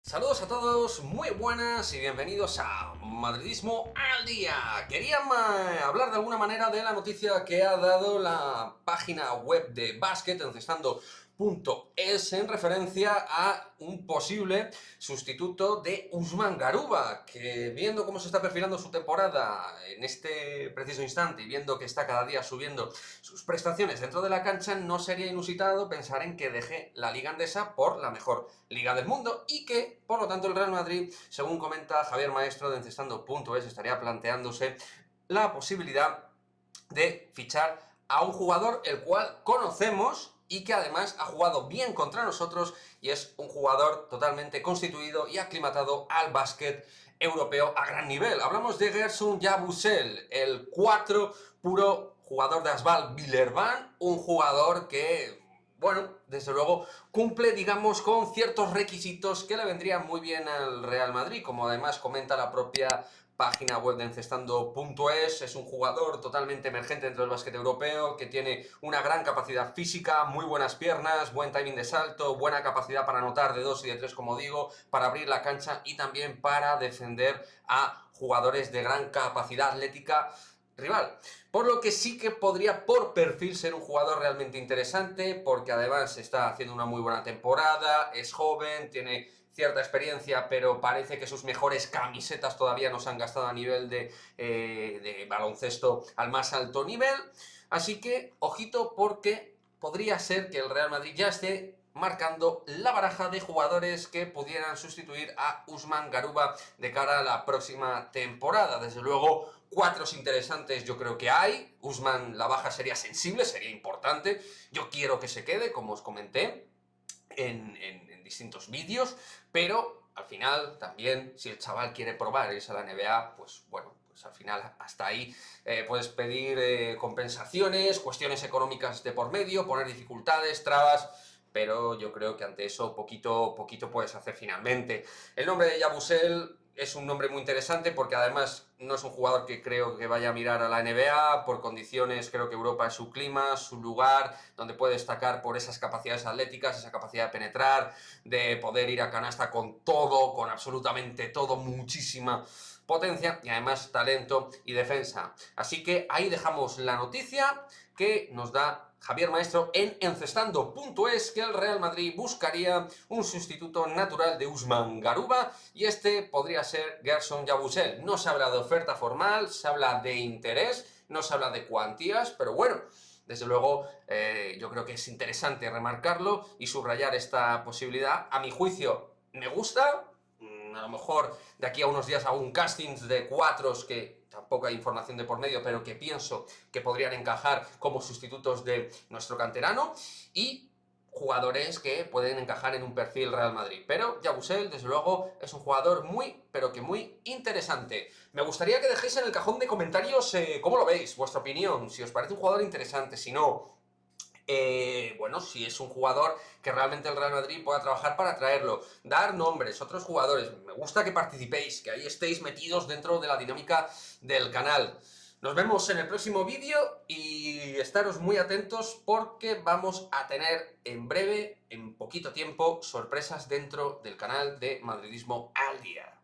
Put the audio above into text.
Saludos a todos, muy buenas y bienvenidos a Madridismo al Día. Quería hablar de alguna manera de la noticia que ha dado la página web de básquet encestando.es en referencia a un posible sustituto de Usman Garuba, que viendo cómo se está perfilando su temporada en este preciso instante y viendo que está cada día subiendo sus prestaciones dentro de la cancha, no sería inusitado pensar en que deje la Liga Endesa por la mejor liga del mundo y que, por lo tanto, el Real Madrid, según comenta Javier Maestro de encestando.es, estaría planteándose la posibilidad de fichar a un jugador el cual conocemos y que además ha jugado bien contra nosotros y es un jugador totalmente constituido y aclimatado al básquet europeo a gran nivel. Hablamos de Gerson Yabusel, el 4 puro jugador de Asbal Villerban, un jugador que, bueno, desde luego cumple, digamos, con ciertos requisitos que le vendrían muy bien al Real Madrid, como además comenta la propia página web de encestando.es. Es un jugador totalmente emergente dentro del básquet europeo, que tiene una gran capacidad física, muy buenas piernas, buen timing de salto, buena capacidad para anotar de 2 y de 3, como digo, para abrir la cancha y también para defender a jugadores de gran capacidad atlética rival. Por lo que sí que podría por perfil ser un jugador realmente interesante, porque además está haciendo una muy buena temporada, es joven, tiene cierta experiencia, pero parece que sus mejores camisetas todavía no se han gastado a nivel de baloncesto al más alto nivel. Así que, ojito, porque podría ser que el Real Madrid ya esté marcando la baraja de jugadores que pudieran sustituir a Usman Garuba de cara a la próxima temporada. Desde luego, cuatros interesantes yo creo que hay. Usman, la baja sería sensible, sería importante. Yo quiero que se quede, como os comenté en distintos vídeos, pero al final también, si el chaval quiere probar irse a la NBA, pues bueno, pues al final hasta ahí puedes pedir compensaciones, cuestiones económicas de por medio, poner dificultades, trabas, pero yo creo que ante eso poquito puedes hacer finalmente. El nombre de Yabusel es un nombre muy interesante porque además no es un jugador que creo que vaya a mirar a la NBA, por condiciones creo que Europa es su clima, su lugar, donde puede destacar por esas capacidades atléticas, esa capacidad de penetrar, de poder ir a canasta con todo, con absolutamente todo, muchísima potencia y además talento y defensa. Así que ahí dejamos la noticia que nos da Javier Maestro en encestando.es, que el Real Madrid buscaría un sustituto natural de Usman Garuba y este podría ser Gerson Yabusel. No se habla de oferta formal, se habla de interés, no se habla de cuantías, pero bueno, desde luego yo creo que es interesante remarcarlo y subrayar esta posibilidad. A mi juicio me gusta. A lo mejor de aquí a unos días hago un casting de cuatros que tampoco hay información de por medio, pero que pienso que podrían encajar como sustitutos de nuestro canterano y jugadores que pueden encajar en un perfil Real Madrid. Pero Yabusel, desde luego, es un jugador muy, pero que muy interesante. Me gustaría que dejéis en el cajón de comentarios cómo lo veis, vuestra opinión, si os parece un jugador interesante, si no, bueno, si es un jugador que realmente el Real Madrid pueda trabajar para traerlo, dar nombres, otros jugadores. Me gusta que participéis, que ahí estéis metidos dentro de la dinámica del canal. Nos vemos en el próximo vídeo y estaros muy atentos porque vamos a tener en breve, en poquito tiempo, sorpresas dentro del canal de Madridismo al Día.